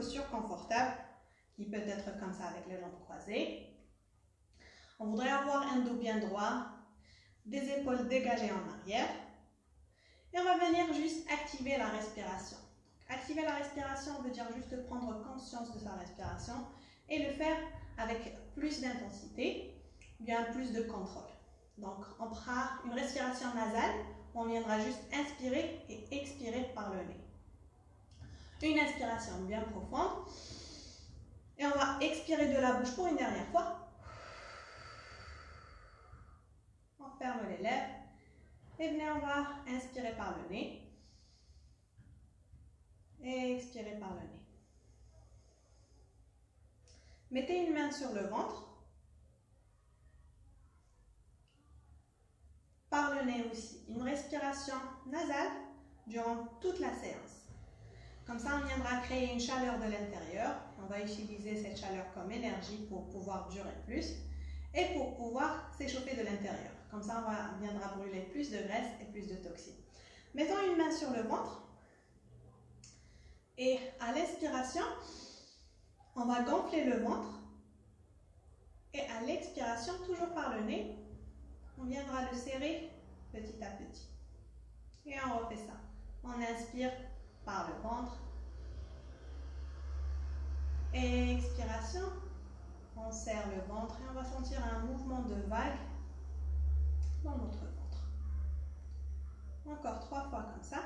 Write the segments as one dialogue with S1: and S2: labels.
S1: posture confortable, qui peut être comme ça avec les jambes croisées. On voudrait avoir un dos bien droit, des épaules dégagées en arrière. Et on va venir juste activer la respiration. Donc, activer la respiration veut dire juste prendre conscience de sa respiration et le faire avec plus d'intensité, bien plus de contrôle. Donc, on prend une respiration nasale, on viendra juste inspirer et expirer par le nez. Une inspiration bien profonde. Et on va expirer de la bouche pour une dernière fois. On ferme les lèvres. Et venez, on va inspirer par le nez. Et expirer par le nez. Mettez une main sur le ventre. Par le nez aussi. Une respiration nasale durant toute la séance. Comme ça, on viendra créer une chaleur de l'intérieur. On va utiliser cette chaleur comme énergie pour pouvoir durer plus et pour pouvoir s'échauffer de l'intérieur. Comme ça, on viendra brûler plus de graisse et plus de toxines. Mettons une main sur le ventre et à l'expiration, on va gonfler le ventre et à l'expiration, toujours par le nez, on viendra le serrer petit à petit. Et on refait ça. On inspire par le ventre. Et expiration, on serre le ventre et on va sentir un mouvement de vague dans notre ventre. Encore 3 fois comme ça.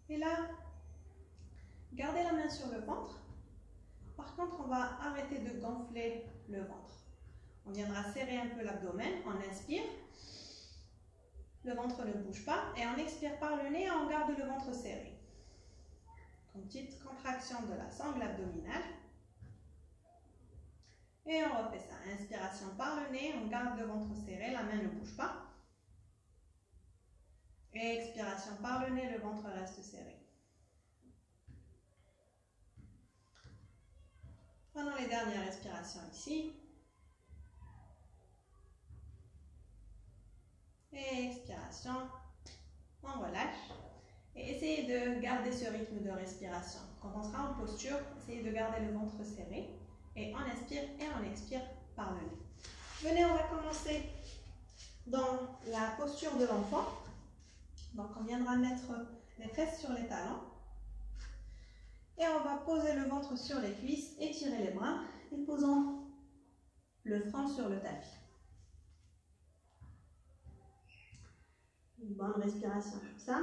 S1: Et là, gardez la main sur le ventre. Par contre, on va arrêter de gonfler le ventre. On viendra serrer un peu l'abdomen, on inspire. Le ventre ne bouge pas et on expire par le nez et on garde le ventre serré. Une petite contraction de la sangle abdominale. Et on refait ça. Inspiration par le nez, on garde le ventre serré, la main ne bouge pas. Et expiration par le nez, le ventre reste serré. Prenons les dernières respirations ici. Et expiration, on relâche. Et essayez de garder ce rythme de respiration. Quand on sera en posture, essayez de garder le ventre serré. Et on inspire et on expire par le nez. Venez, on va commencer dans la posture de l'enfant. Donc on viendra mettre les fesses sur les talons. Et on va poser le ventre sur les cuisses, étirer les bras et posons le front sur le tapis. Une bonne respiration comme ça.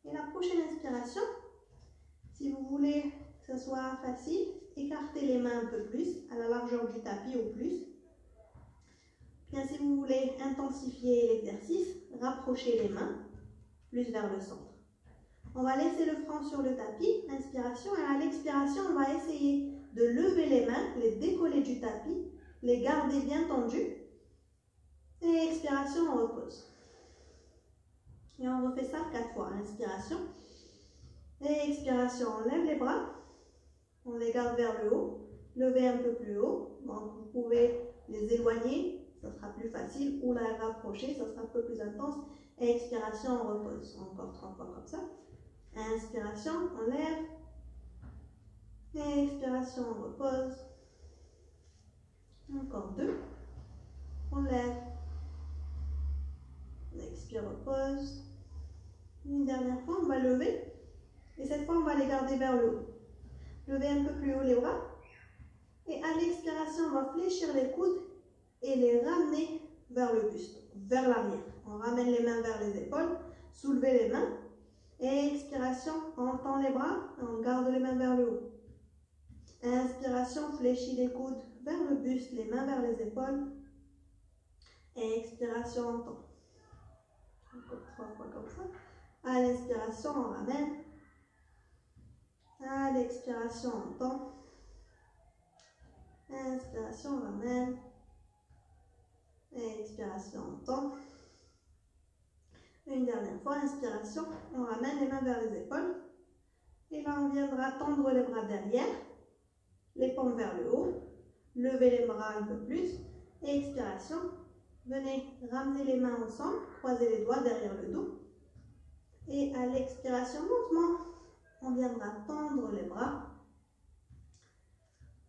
S1: Et la prochaine inspiration, si vous voulez que ce soit facile, écartez les mains un peu plus, à la largeur du tapis au plus. Bien, si vous voulez intensifier l'exercice, rapprochez les mains plus vers le centre. On va laisser le front sur le tapis, l'inspiration, et à l'expiration, on va essayer de lever les mains, les décoller du tapis, les garder bien tendues. Et expiration, on repose. Et on refait ça 4 fois. Inspiration. Et expiration, on lève les bras. On les garde vers le haut. Levez un peu plus haut. Donc, vous pouvez les éloigner. Ça sera plus facile. Ou la rapprocher. Ça sera un peu plus intense. Et expiration, on repose. Encore 3 fois comme ça. Inspiration, on lève. Et expiration, on repose. Encore 2. On lève. On expire, repose. Une dernière fois, on va lever. Et cette fois, on va les garder vers le haut. Levez un peu plus haut les bras. Et à l'expiration, on va fléchir les coudes et les ramener vers le buste, vers l'arrière. On ramène les mains vers les épaules. Soulevez les mains. Et expiration, on tend les bras. Et on garde les mains vers le haut. Inspiration, fléchis les coudes vers le buste, les mains vers les épaules. Et expiration, on tend. Encore 3 fois comme ça. À l'inspiration, on ramène. À l'expiration, on tend. Inspiration, on ramène. Et expiration, on tend. Une dernière fois, inspiration, on ramène les mains vers les épaules. Et là, on viendra tendre les bras derrière. les paumes vers le haut, levez les bras un peu plus, et expiration, venez ramener les mains ensemble, croisez les doigts derrière le dos, et à l'expiration, lentement, on viendra tendre les bras,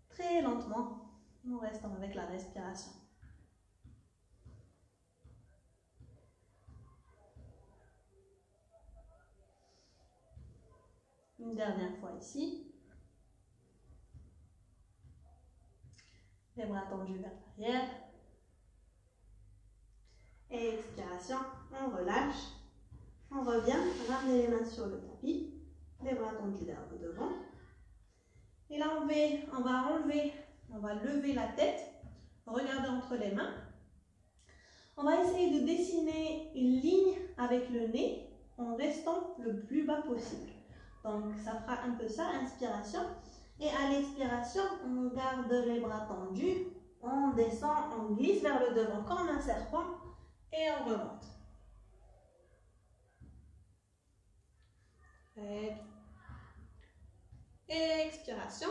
S1: très lentement, nous restons avec la respiration. Une dernière fois ici. Les bras tendus vers l'arrière. Et expiration, on relâche. On revient, ramenez les mains sur le tapis. Les bras tendus vers le devant. Et là, on va lever la tête. Regardez entre les mains. On va essayer de dessiner une ligne avec le nez en restant le plus bas possible. Donc, ça fera un peu ça, inspiration. Et à l'expiration, on garde les bras tendus, on descend, on glisse vers le devant comme un serpent et on remonte. Et expiration,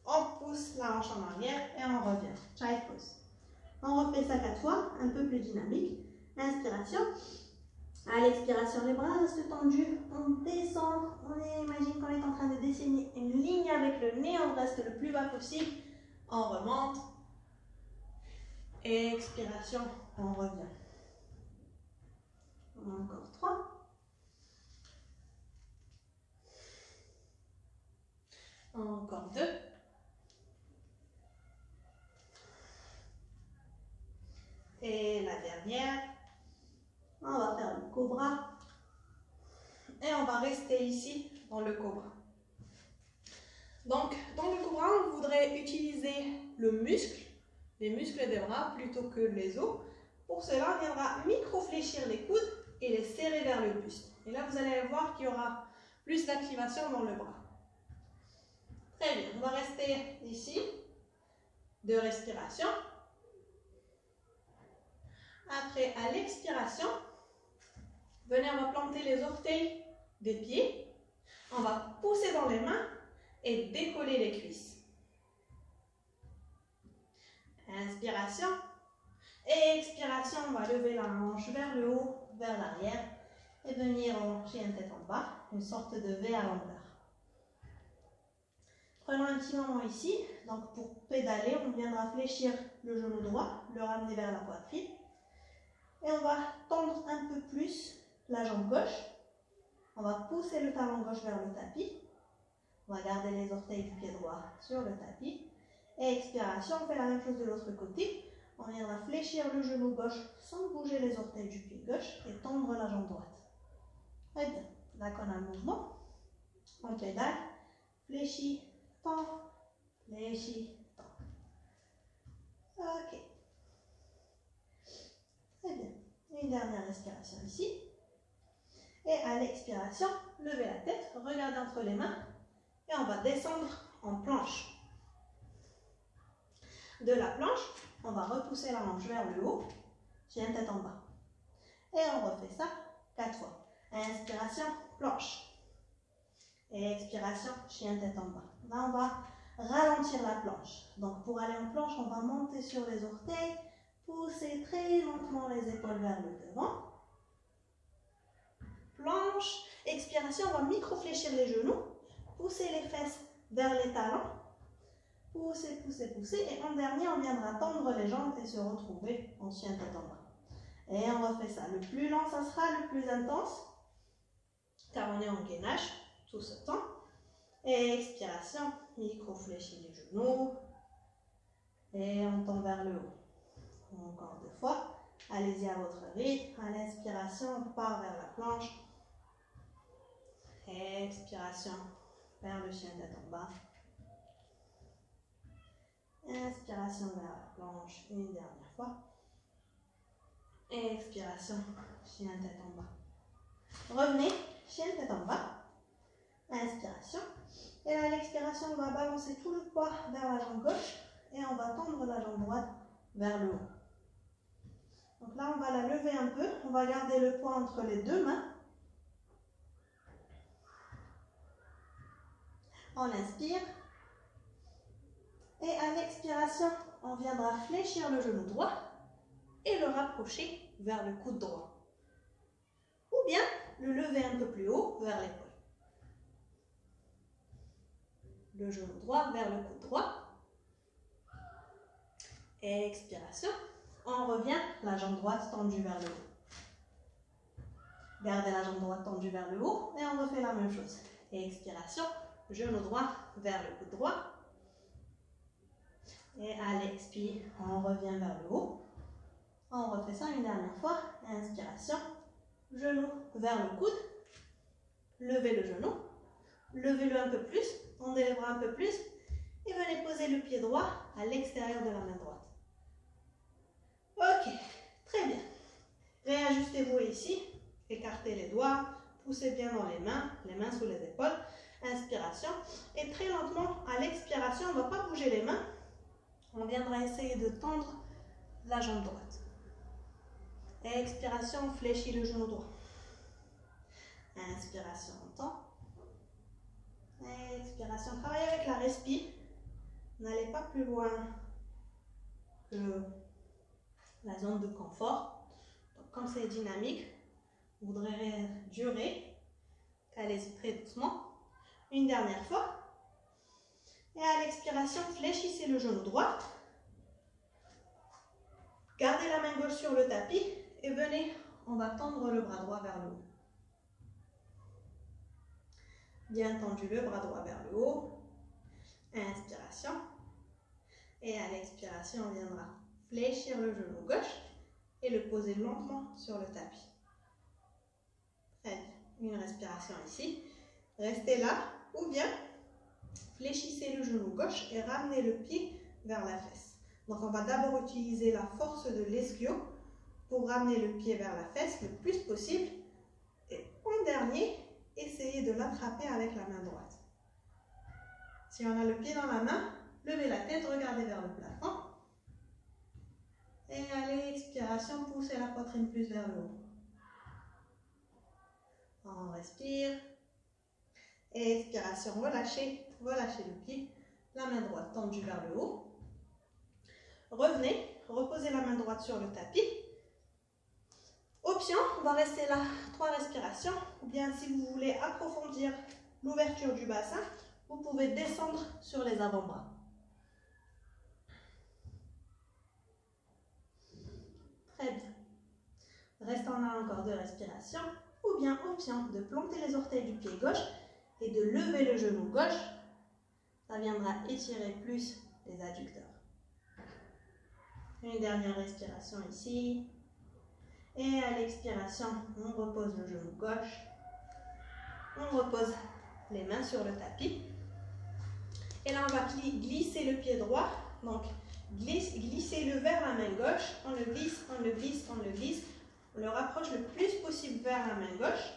S1: on pousse la hanche en arrière et on revient. Child pose. On refait ça 4 fois, un peu plus dynamique. Inspiration. À l'expiration, les bras restent tendus, on descend, imagine qu'on est en train de dessiner une ligne avec le nez, on reste le plus bas possible, on remonte, et expiration, on revient. Encore 3. Encore 2. Et la dernière, on va faire le cobra. Et on va rester ici dans le cobra. Donc, dans le cobra, on voudrait utiliser le muscle, les muscles des bras plutôt que les os. Pour cela, on viendra micro-fléchir les coudes et les serrer vers le buste. Et là, vous allez voir qu'il y aura plus d'activation dans le bras. Très bien, on va rester ici. 2 respirations. Après, à l'expiration, venez, on va planter les orteils des pieds. On va pousser dans les mains et décoller les cuisses. Inspiration. Et expiration, on va lever la hanche vers le haut, vers l'arrière et venir en chien tête en bas, une sorte de V à l'envers. Prenons un petit moment ici. Donc pour pédaler, on viendra fléchir le genou droit, le ramener vers la poitrine. Et on va tendre un peu plus la jambe gauche. On va pousser le talon gauche vers le tapis. On va garder les orteils du pied droit sur le tapis. Et expiration, on fait la même chose de l'autre côté. On viendra fléchir le genou gauche sans bouger les orteils du pied gauche et tendre la jambe droite. Très bien. Là qu'on a le mouvement, on pédale, fléchit, tend, fléchit, tend. Ok. Très bien. Une dernière respiration ici. Et à l'expiration, levez la tête, regardez entre les mains et on va descendre en planche. De la planche, on va repousser la hanche vers le haut, chien tête en bas. Et on refait ça 4 fois. Inspiration, planche. Et expiration, chien tête en bas. Là, on va ralentir la planche. Donc, pour aller en planche, on va monter sur les orteils, pousser très lentement les épaules vers le devant. Planche. Expiration, on va micro-fléchir les genoux, pousser les fesses vers les talons. Pousser, pousser, pousser. Et en dernier, on viendra tendre les jambes et se retrouver en chien tête en bas. Et on refait ça. Le plus lent, ça sera le plus intense, car on est en gainage tout ce temps. Et expiration, micro-fléchis les genoux. Et on tend vers le haut. Encore 2 fois. Allez-y à votre rythme. À l'inspiration, on part vers la planche. Expiration, vers le chien tête en bas. Inspiration vers la planche, une dernière fois. Expiration, chien tête en bas. Revenez, chien tête en bas. Inspiration. Et à l'expiration, on va balancer tout le poids vers la jambe gauche et on va tendre la jambe droite vers le haut. Donc là, on va la lever un peu. On va garder le poids entre les 2 mains. On inspire. Et à l'expiration, on viendra fléchir le genou droit et le rapprocher vers le coude droit. Ou bien le lever un peu plus haut vers l'épaule. Le genou droit vers le coude droit. Et expiration, on revient, la jambe droite tendue vers le haut. Gardez la jambe droite tendue vers le haut et on refait la même chose. Et expiration, genou droit vers le coude droit. Et à l'expire, on revient vers le haut. On refait ça une dernière fois. Inspiration, genou vers le coude. Levez le genou. Levez-le un peu plus. Tendez les bras un peu plus. Et venez poser le pied droit à l'extérieur de la main droite. Ok, très bien. Réajustez-vous ici. Écartez les doigts. Poussez bien dans les mains sous les épaules. Inspiration. Et très lentement, à l'expiration, on ne va pas bouger les mains. On viendra essayer de tendre la jambe droite. Et expiration, on fléchit le genou droit. Inspiration, on tend. Expiration, travaillez avec la respi. N'allez pas plus loin que la zone de confort. Donc, comme c'est dynamique, vous voudrez durer. Allez-y très doucement. Une dernière fois. Et à l'expiration, fléchissez le genou droit. Gardez la main gauche sur le tapis et venez, on va tendre le bras droit vers le haut. Bien tendu le bras droit vers le haut. Inspiration. Et à l'expiration, on viendra fléchir le genou gauche et le poser lentement sur le tapis. Très bien. Une respiration ici. Restez là ou bien fléchissez le genou gauche et ramenez le pied vers la fesse. Donc on va d'abord utiliser la force de l'ischio pour ramener le pied vers la fesse le plus possible. Et en dernier, essayez de l'attraper avec la main droite. Si on a le pied dans la main, levez la tête, regardez vers le plafond. Et allez, expiration, poussez la poitrine plus vers le haut. On respire. Et expiration, relâchez le pied. La main droite tendue vers le haut. Revenez, reposez la main droite sur le tapis. Option, on va rester là 3 respirations. Ou bien si vous voulez approfondir l'ouverture du bassin, vous pouvez descendre sur les avant-bras. Très bien. Restons là encore 2 respirations. Ou bien option de planter les orteils du pied gauche et de lever le genou gauche. Ça viendra étirer plus les adducteurs. Une dernière respiration ici. Et à l'expiration, on repose le genou gauche. On repose les mains sur le tapis. Et là, on va glisser le pied droit. Donc, glissez-le vers la main gauche. On le glisse, on le glisse, on le glisse. On le rapproche le plus possible vers la main gauche.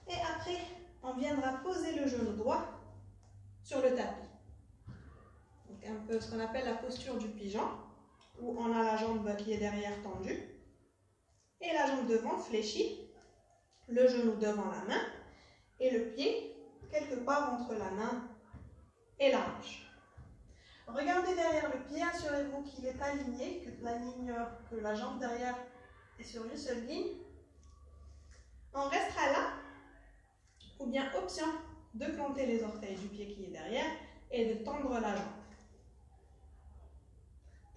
S1: Et après, on viendra poser le genou droit sur le tapis. Donc, un peu ce qu'on appelle la posture du pigeon, où on a la jambe qui est derrière tendue. Et la jambe devant fléchie. Le genou devant la main. Et le pied quelque part entre la main et la hanche. Regardez derrière le pied, assurez-vous qu'il est aligné, que la jambe derrière est sur une seule ligne. On restera là, ou bien option de planter les orteils du pied qui est derrière et de tendre la jambe.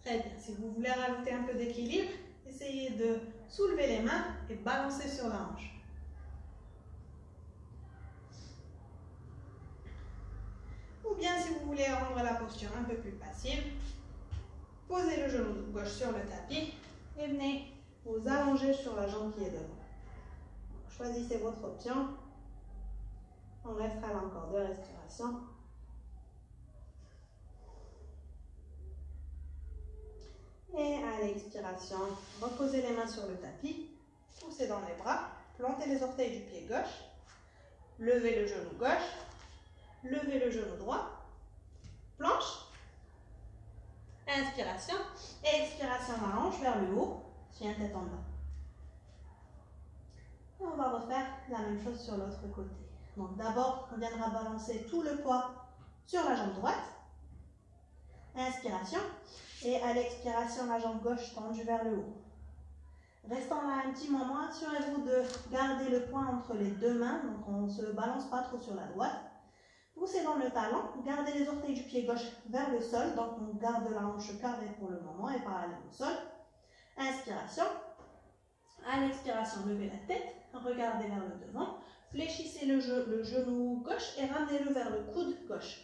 S1: Très bien, si vous voulez rajouter un peu d'équilibre, essayez de soulever les mains et balancer sur la hanche. Ou bien si vous voulez rendre la posture un peu plus passive, posez le genou gauche sur le tapis et venez vous allonger sur la jambe qui est devant. Choisissez votre option. On restera là encore 2 respirations. Et à l'expiration, reposez les mains sur le tapis, poussez dans les bras, plantez les orteils du pied gauche, levez le genou gauche, levez le genou droit, planche, inspiration, et expiration, la hanche vers le haut, chien tête en bas. Et on va refaire la même chose sur l'autre côté. Donc d'abord, on viendra balancer tout le poids sur la jambe droite. Inspiration. Et à l'expiration, la jambe gauche tendue vers le haut. Restant là un petit moment, assurez-vous de garder le poing entre les deux mains, donc on ne se balance pas trop sur la droite. Poussez dans le talon, gardez les orteils du pied gauche vers le sol, donc on garde la hanche carrée pour le moment et parallèle au sol. Inspiration. À l'expiration, levez la tête, regardez vers le devant, fléchissez le genou gauche et ramenez-le vers le coude gauche.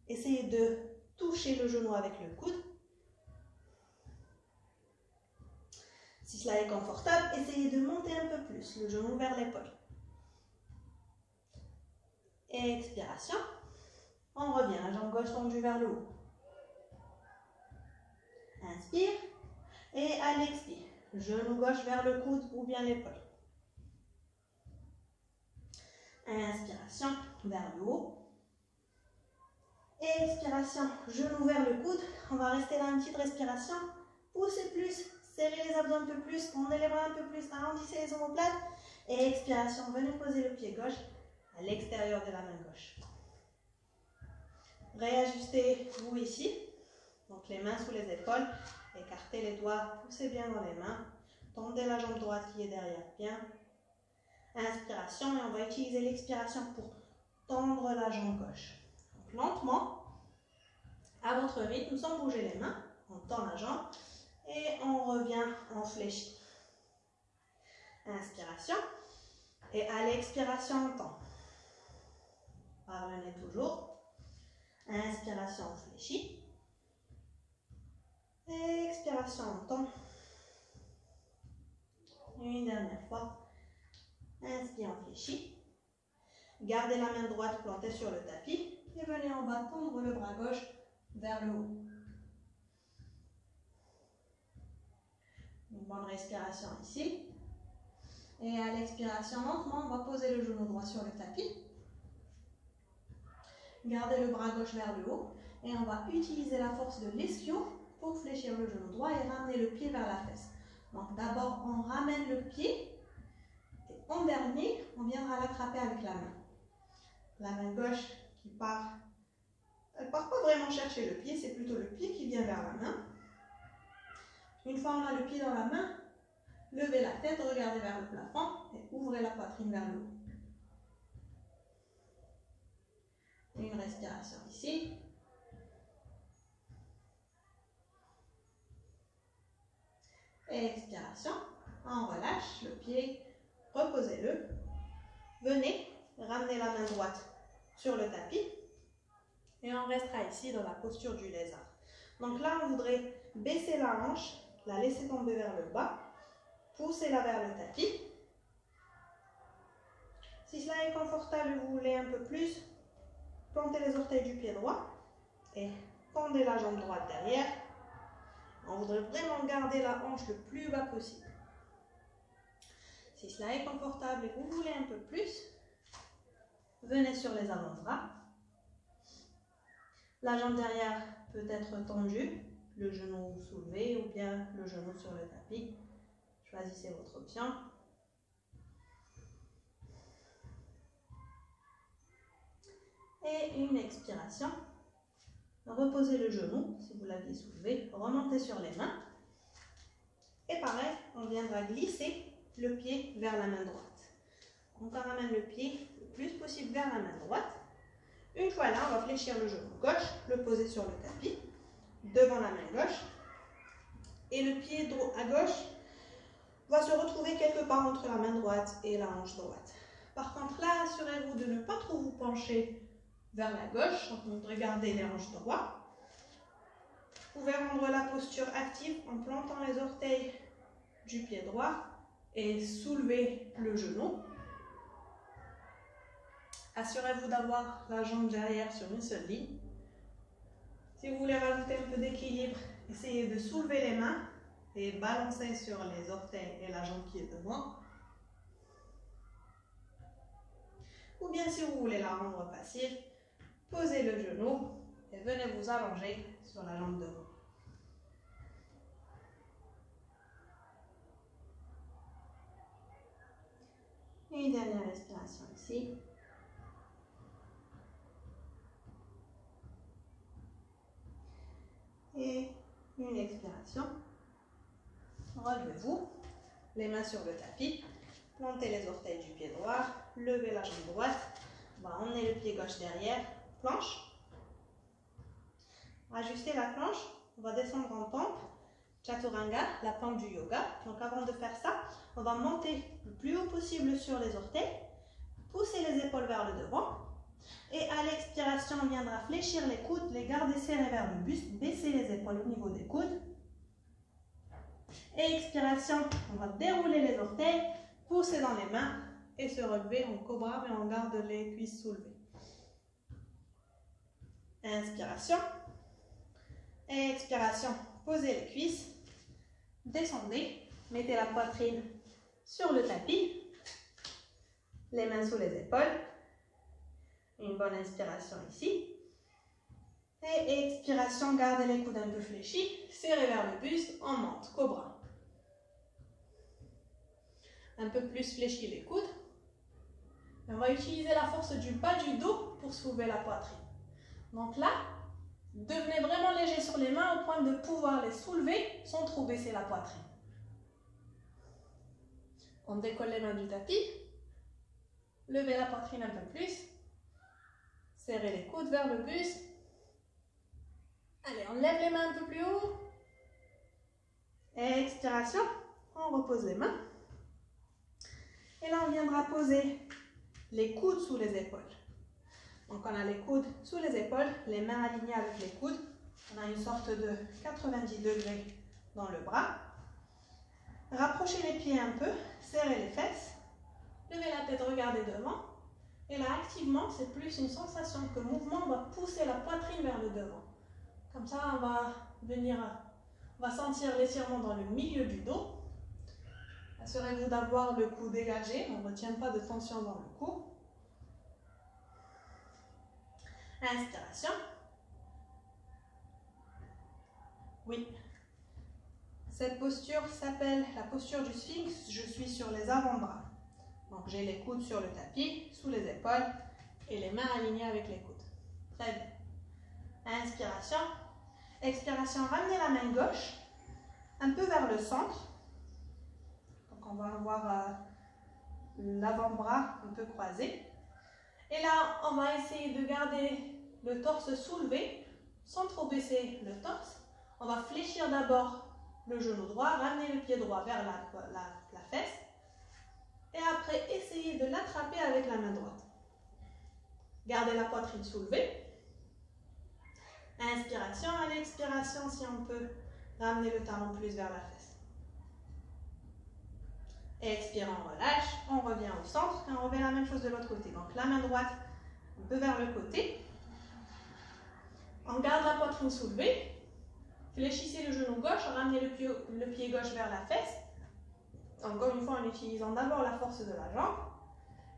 S1: Essayez de toucher le genou avec le coude. Si cela est confortable, essayez de monter un peu plus, le genou vers l'épaule. Expiration. On revient, la jambe gauche tendue vers le haut. Inspire. Et à l'expire, genou gauche vers le coude ou bien l'épaule. Inspiration vers le haut. Expiration, genou vers le coude. On va rester dans une petite respiration. Poussez plus, serrez les abdos un peu plus, tendez les bras un peu plus, arrondissez les omoplates. Et expiration, venez poser le pied gauche à l'extérieur de la main gauche. Réajustez-vous ici. Donc les mains sous les épaules, écartez les doigts, poussez bien dans les mains. Tendez la jambe droite qui est derrière bien. Inspiration et on va utiliser l'expiration pour tendre la jambe gauche. Donc lentement, à votre rythme, sans bouger les mains, on tend la jambe et on revient en fléchi. Inspiration et à l'expiration, on tend. Par le nez toujours. Inspiration, on fléchit. Expiration, on tend. Une dernière fois. Inspire, on fléchit. Gardez la main droite plantée sur le tapis et venez en bas tendre le bras gauche vers le haut. Une bonne respiration ici. Et à l'expiration, lentement, on va poser le genou droit sur le tapis. Gardez le bras gauche vers le haut et on va utiliser la force de l'ischio pour fléchir le genou droit et ramener le pied vers la fesse. Donc d'abord, on ramène le pied. Et en dernier, on viendra l'attraper avec la main. La main gauche qui part, elle ne part pas vraiment chercher le pied, c'est plutôt le pied qui vient vers la main. Une fois on a le pied dans la main, levez la tête, regardez vers le plafond et ouvrez la poitrine vers le haut. Une respiration ici. Et expiration, on relâche le pied, reposez-le. Venez, ramenez la main droite sur le tapis et on restera ici dans la posture du lézard. Donc là, on voudrait baisser la hanche, la laisser tomber vers le bas, poussez-la vers le tapis. Si cela est confortable et vous voulez un peu plus, plantez les orteils du pied droit et tendez la jambe droite derrière. On voudrait vraiment garder la hanche le plus bas possible. Si cela est confortable et que vous voulez un peu plus, venez sur les avant-bras. La jambe derrière peut être tendue, le genou soulevé ou bien le genou sur le tapis. Choisissez votre option. Et une expiration. Reposez le genou, si vous l'aviez soulevé, remontez sur les mains. Et pareil, on viendra glisser le pied vers la main droite. On ramène le pied le plus possible vers la main droite. Une fois là, on va fléchir le genou gauche, le poser sur le tapis, devant la main gauche. Et le pied à gauche va se retrouver quelque part entre la main droite et la hanche droite. Par contre là, assurez-vous de ne pas trop vous pencher vers la gauche, donc regardez les hanches droites. Vous pouvez rendre la posture active en plantant les orteils du pied droit et soulever le genou. Assurez-vous d'avoir la jambe derrière sur une seule ligne. Si vous voulez rajouter un peu d'équilibre, essayez de soulever les mains et balancer sur les orteils et la jambe qui est devant. Ou bien si vous voulez la rendre passive, posez le genou et venez vous allonger sur la jambe devant. Une dernière respiration ici. Une expiration. Relevez-vous. Les mains sur le tapis. Plantez les orteils du pied droit. Levez la jambe droite. On va emmener le pied gauche derrière. Planche. Ajustez la planche. On va descendre en pente. Chaturanga, la pente du yoga. Donc avant de faire ça, on va monter le plus haut possible sur les orteils. Pousser les épaules vers le devant. Et à l'expiration, on viendra fléchir les coudes, les garder serrés vers le buste, baisser les épaules au niveau des coudes. Et expiration, on va dérouler les orteils, pousser dans les mains et se relever en cobra, mais on garde les cuisses soulevées. Inspiration. Et expiration, posez les cuisses, descendez, mettez la poitrine sur le tapis, les mains sous les épaules. Une bonne inspiration ici. Et expiration, gardez les coudes un peu fléchis, serrez vers le buste, on monte, cobra. Un peu plus fléchis les coudes. On va utiliser la force du bas du dos pour soulever la poitrine. Donc là, devenez vraiment léger sur les mains au point de pouvoir les soulever sans trop baisser la poitrine. On décolle les mains du tapis. Levez la poitrine un peu plus. Serrez les coudes vers le buste. Allez, on lève les mains un peu plus haut. Expiration, on repose les mains. Et là, on viendra poser les coudes sous les épaules. Donc, on a les coudes sous les épaules, les mains alignées avec les coudes. On a une sorte de 90 degrés dans le bras. Rapprochez les pieds un peu, serrez les fesses. Levez la tête, regardez devant. Et là, activement, c'est plus une sensation que mouvement, on va pousser la poitrine vers le devant. Comme ça, on va sentir l'étirement dans le milieu du dos. Assurez-vous d'avoir le cou dégagé, on ne retient pas de tension dans le cou. Inspiration. Oui. Cette posture s'appelle la posture du sphinx. Je suis sur les avant-bras. Donc j'ai les coudes sur le tapis, sous les épaules et les mains alignées avec les coudes. Très bien. Inspiration. Expiration, ramenez la main gauche un peu vers le centre. Donc on va avoir l'avant-bras un peu croisé. Et là, on va essayer de garder le torse soulevé sans trop baisser le torse. On va fléchir d'abord le genou droit, ramener le pied droit vers la fesse. Et après, essayez de l'attraper avec la main droite. Gardez la poitrine soulevée. Inspiration, à l'expiration, si on peut, ramener le talon plus vers la fesse. Expire, on relâche, on revient au centre et on revient la même chose de l'autre côté. Donc la main droite un peu vers le côté. On garde la poitrine soulevée. Fléchissez le genou gauche, ramenez le pied gauche vers la fesse. Encore une fois, en utilisant d'abord la force de la jambe.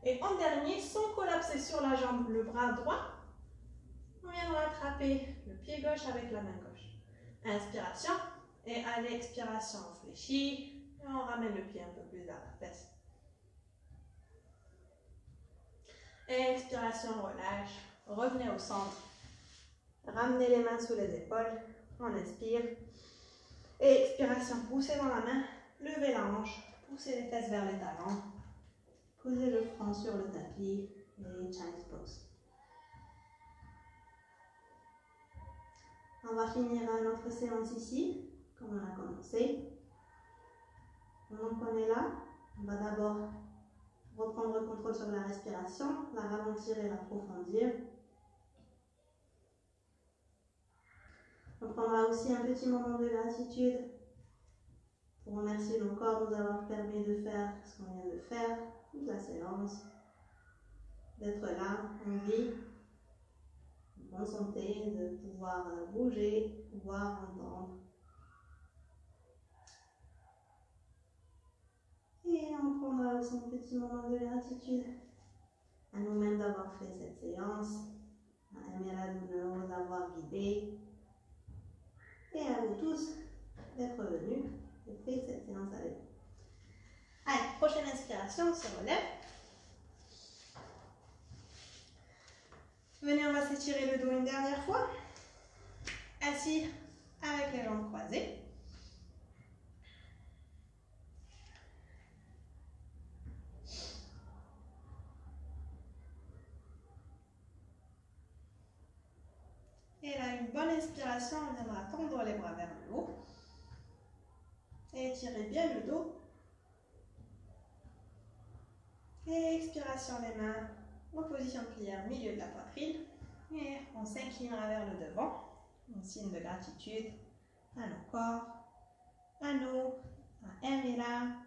S1: Et en dernier, sans collapser sur la jambe, le bras droit, on viendra attraper le pied gauche avec la main gauche. Inspiration. Et à l'expiration, on fléchit. Et on ramène le pied un peu plus vers la fesse. Expiration, relâche. Revenez au centre. Ramenez les mains sous les épaules. On inspire. Et expiration, poussez dans la main. Levez la hanche. Poussez les fesses vers les talons. Posez le front sur le tapis. Et Child's Pose. On va finir notre séance ici, comme on a commencé. Pendant qu'on est là, on va d'abord reprendre le contrôle sur la respiration, la ralentir et l'approfondir. On prendra aussi un petit moment de gratitude pour remercier nos corps de nous avoir permis de faire ce qu'on vient de faire, toute la séance, d'être là, en vie, en bonne santé, de pouvoir bouger, pouvoir entendre. Et on prendra aussi un petit moment de gratitude à nous-mêmes d'avoir fait cette séance, à Emera de nous avoir guidés, et à vous tous d'être venus et fait cette séance avec vous. Allez, prochaine inspiration, on se relève. Venez, on va s'étirer le dos une dernière fois. Assis, avec les jambes croisées. Et là, une bonne inspiration, on viendra tendre les bras vers le haut. Et étirez bien le dos. Et expiration, les mains en position de prière, milieu de la poitrine. Et on s'inclinera vers le devant, en signe de gratitude à nos corps, à nous, à Hermela,